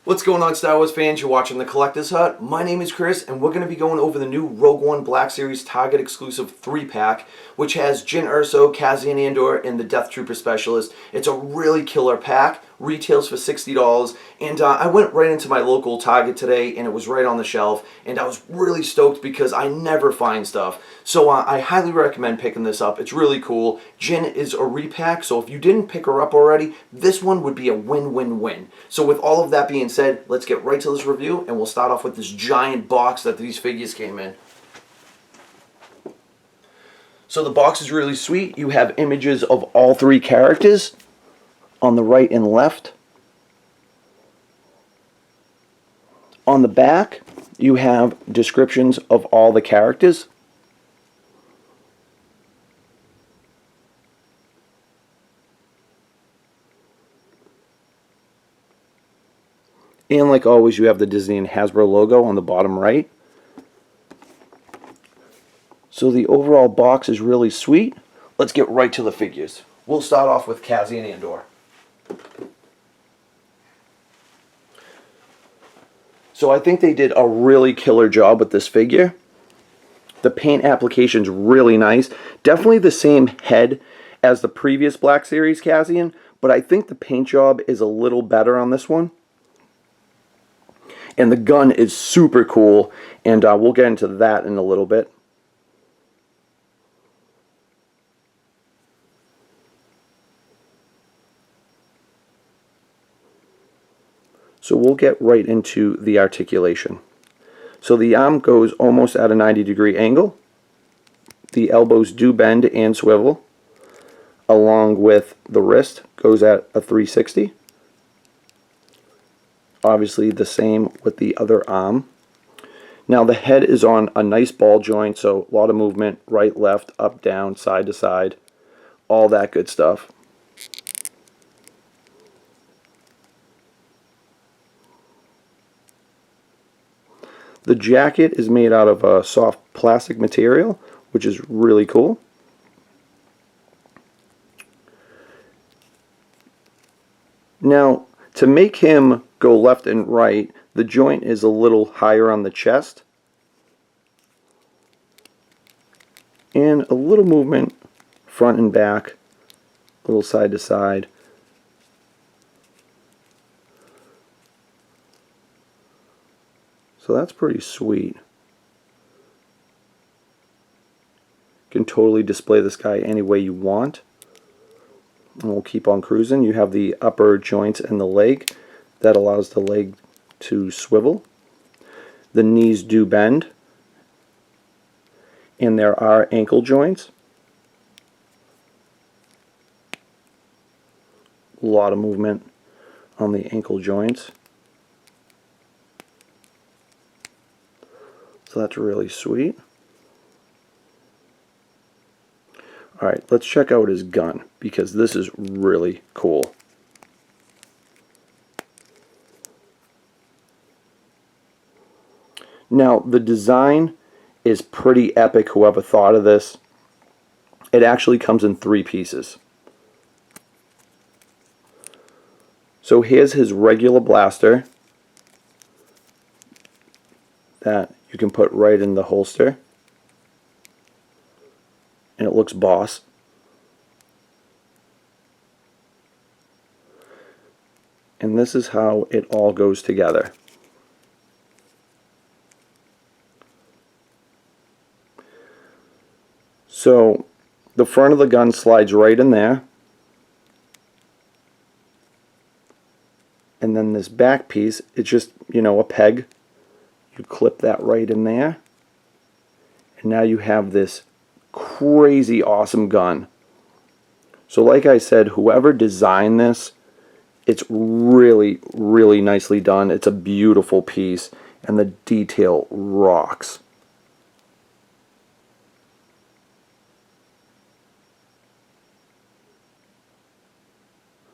What's going on, Star Wars fans? You're watching The Collector's Hut. My name is Chris, and we're going to be going over the new Rogue One Black Series Target exclusive 3-pack, which has Jyn Erso, Cassian Andor, and the Death Trooper Specialist. It's a really killer pack. Retails for $60, and I went right into my local Target today, and it was right on the shelf, and I was really stoked because I never find stuff. So I highly recommend picking this up. It's really cool. Jyn is a repack, so if you didn't pick her up already, this one would be a win-win-win. So with all of that being said, let's get right to this review, and we'll start off with this giant box that these figures came in. So the box is really sweet. You have images of all three characters on the right and left. On the back, you have descriptions of all the characters. And like always, you have the Disney and Hasbro logo on the bottom right. So the overall box is really sweet. Let's get right to the figures. We'll start off with Cassian Andor. So I think they did a really killer job with this figure. The paint application's really nice. Definitely the same head as the previous Black Series Cassian, but I think the paint job is a little better on this one. And the gun is super cool, and we'll get into that in a little bit. So we'll get right into the articulation. So the arm goes almost at a 90-degree angle. The elbows do bend and swivel, along with the wrist goes at a 360. Obviously the same with the other arm. Now the head is on a nice ball joint, so a lot of movement, right, left, up, down, side to side, all that good stuff. The jacket is made out of a soft plastic material, which is really cool. Now, to make him go left and right, the joint is a little higher on the chest. And a little movement front and back, a little side to side. So that's pretty sweet. You can totally display this guy any way you want. And we'll keep on cruising. You have the upper joints and the leg. That allows the leg to swivel. The knees do bend. And there are ankle joints. A lot of movement on the ankle joints. So that's really sweet. Alright, let's check out his gun, because this is really cool. Now, the design is pretty epic, whoever thought of this. It actually comes in 3 pieces. So here's his regular blaster that you can put right in the holster, and it looks boss. And this is how it all goes together. So the front of the gun slides right in there, and then this back piece, it's just, you know, a peg. You clip that right in there, and now you have this crazy awesome gun. So like I said, whoever designed this, it's really, really nicely done. It's a beautiful piece, and the detail rocks.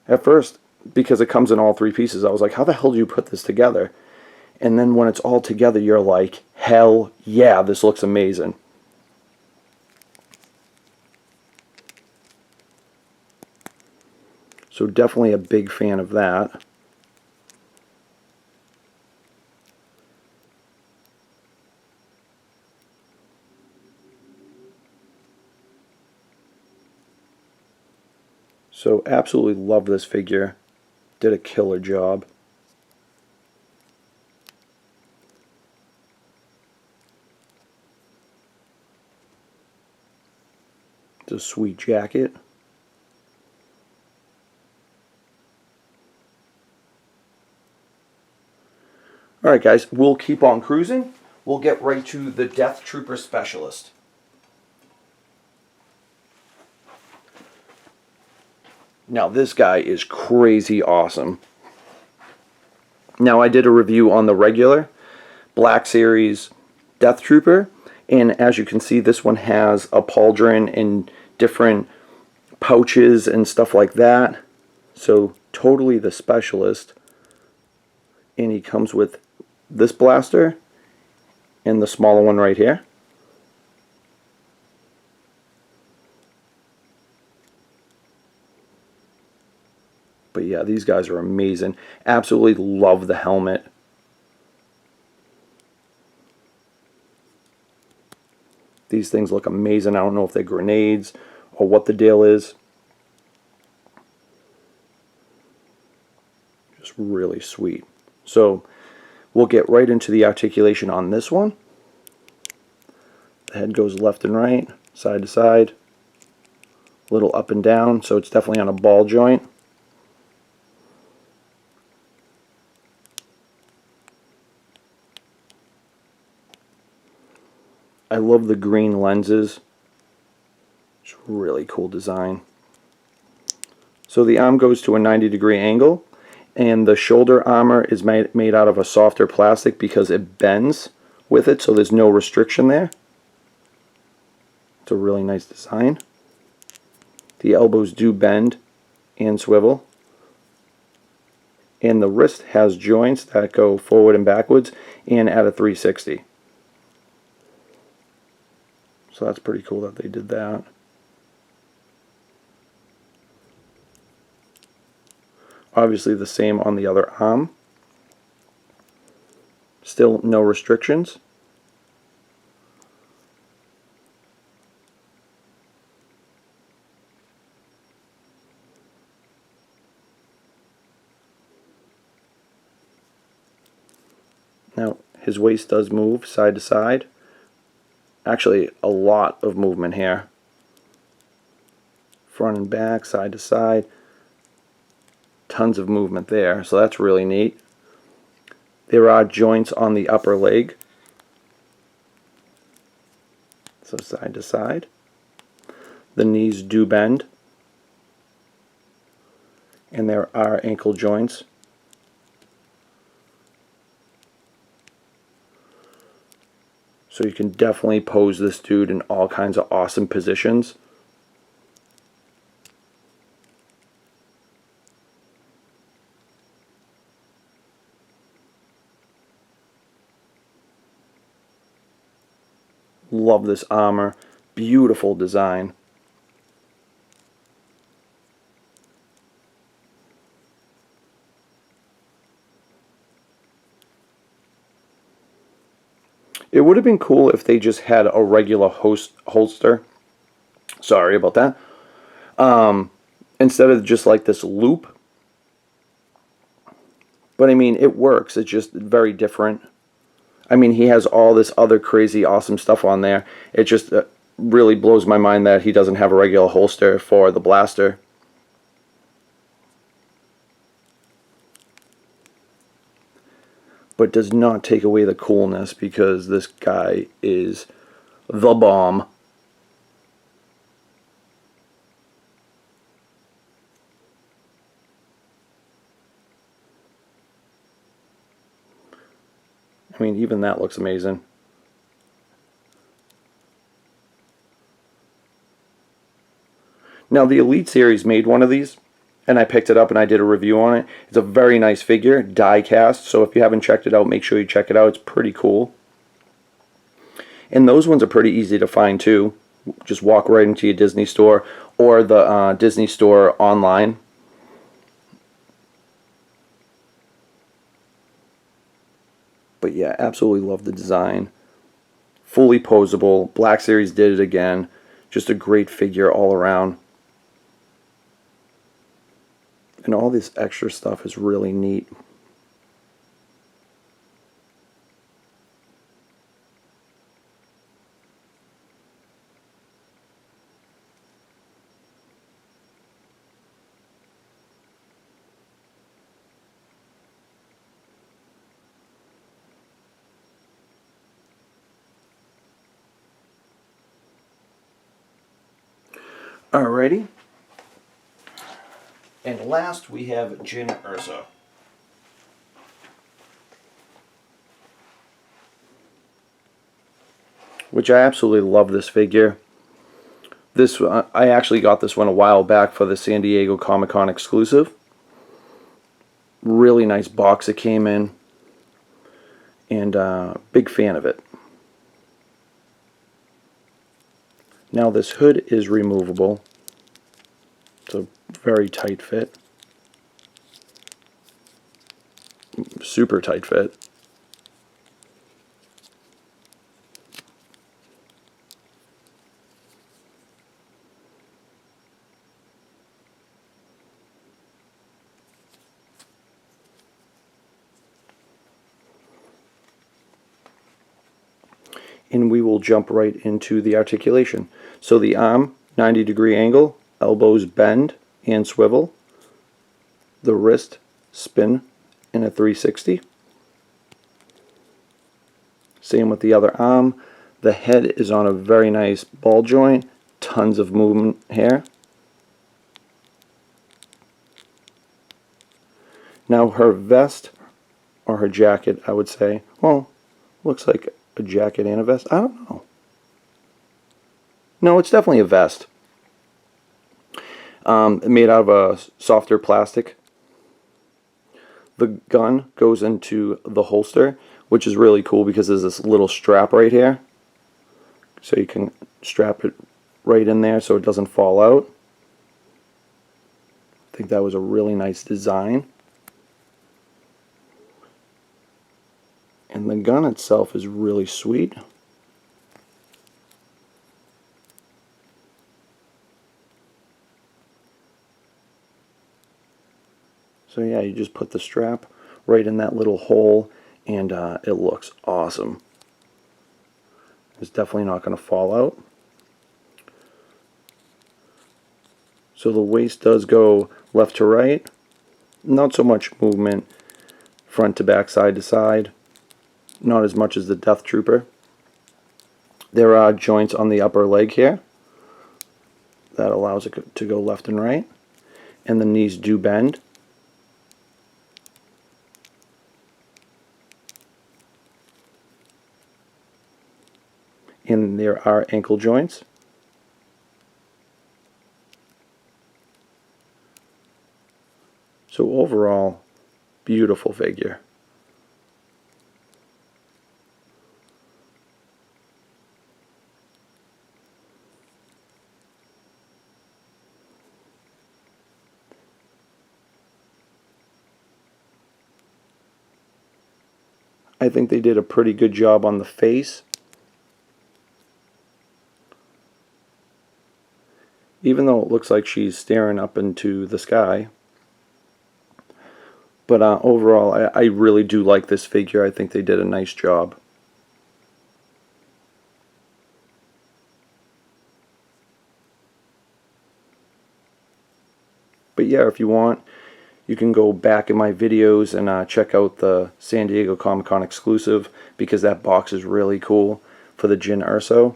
At first, because it comes in all 3 pieces, I was like, how the hell do you put this together? And then when it's all together, you're like, hell yeah, this looks amazing. So definitely a big fan of that. So absolutely love this figure. Did a killer job. It's a sweet jacket. Alright guys, we'll keep on cruising. We'll get right to the Death Trooper Specialist. Now this guy is crazy awesome. Now I did a review on the regular Black Series Death Trooper, and as you can see, this one has a pauldron and different pouches and stuff like that. So totally the Specialist. And he comes with this blaster and the smaller one right here. But yeah, these guys are amazing. Absolutely love the helmet. These things look amazing. I don't know if they're grenades or what the deal is. Just really sweet. So we'll get right into the articulation on this one. The head goes left and right, side to side, a little up and down, so it's definitely on a ball joint. I love the green lenses. It's a really cool design. So the arm goes to a 90-degree angle, and the shoulder armor is made out of a softer plastic because it bends with it, so there's no restriction there. It's a really nice design. The elbows do bend and swivel. And the wrist has joints that go forward and backwards and at a 360. So that's pretty cool that they did that. Obviously the same on the other arm. Still no restrictions. Now his waist does move side to side. Actually a lot of movement here. Front and back, side to side. Tons of movement there, so that's really neat. There are joints on the upper leg, so side to side. The knees do bend, and there are ankle joints. So you can definitely pose this dude in all kinds of awesome positions. Love this armor. Beautiful design. It would have been cool if they just had a regular holster. Sorry about that. Instead of just like this loop. But I mean, it works. It's just very different. I mean, he has all this other crazy awesome stuff on there. It just really blows my mind that he doesn't have a regular holster for the blaster. But does not take away the coolness, because this guy is the bomb. I mean, even that looks amazing. Now, the Elite Series made one of these, and I picked it up and I did a review on it. It's a very nice figure, die cast, so if you haven't checked it out, make sure you check it out. It's pretty cool. And those ones are pretty easy to find too. Just walk right into your Disney store or the Disney store online. But yeah, absolutely love the design. Fully posable. Black Series did it again. Just a great figure all around. And all this extra stuff is really neat. Alrighty. And last we have Jyn Erso. Which I absolutely love this figure. This I actually got this one a while back for the San Diego Comic-Con exclusive. Really nice box it came in. And big fan of it. Now this hood is removable. It's a very tight fit. Super tight fit. And we will jump right into the articulation. So the arm, 90-degree angle, elbows bend and swivel. The wrist, spin in a 360. Same with the other arm. The head is on a very nice ball joint, tons of movement here. Now her vest, or her jacket, I would say, well, looks like a jacket and a vest. I don't know. No, it's definitely a vest. Made out of a softer plastic. The gun goes into the holster, which is really cool because there's this little strap right here. So you can strap it right in there so it doesn't fall out. I think that was a really nice design. And the gun itself is really sweet. So yeah, you just put the strap right in that little hole and it looks awesome. It's definitely not going to fall out. So the waist does go left to right. Not so much movement front to back, side to side. Not as much as the Death Trooper. There are joints on the upper leg here that allows it to go left and right, and the knees do bend. And there are ankle joints. So overall, beautiful figure. I think they did a pretty good job on the face. Even though it looks like she's staring up into the sky. But overall, I really do like this figure. I think they did a nice job. But yeah, if you want, you can go back in my videos and check out the San Diego Comic-Con exclusive, because that box is really cool for the Jyn Erso.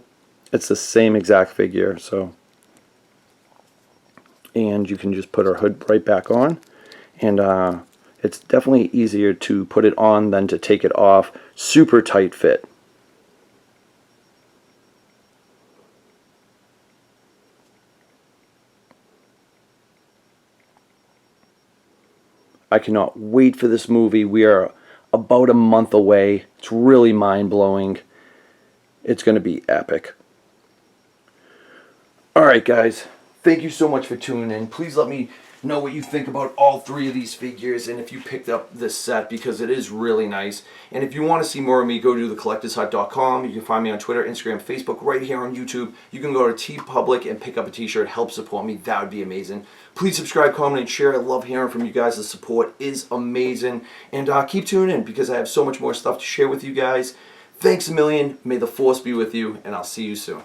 It's the same exact figure, so. And you can just put her hood right back on. And it's definitely easier to put it on than to take it off. Super tight fit. I cannot wait for this movie. We are about a month away. It's really mind-blowing. It's going to be epic. Alright guys, thank you so much for tuning in. Please let me know what you think about all three of these figures and if you picked up this set, because it is really nice. And if you want to see more of me, go to thecollectorshut.com. You can find me on Twitter, Instagram, Facebook, right here on YouTube. You can go to TeePublic and pick up a t-shirt. Help support me. That would be amazing. Please subscribe, comment, and share. I love hearing from you guys. The support is amazing. And keep tuning in, because I have so much more stuff to share with you guys. Thanks a million. May the force be with you, and I'll see you soon.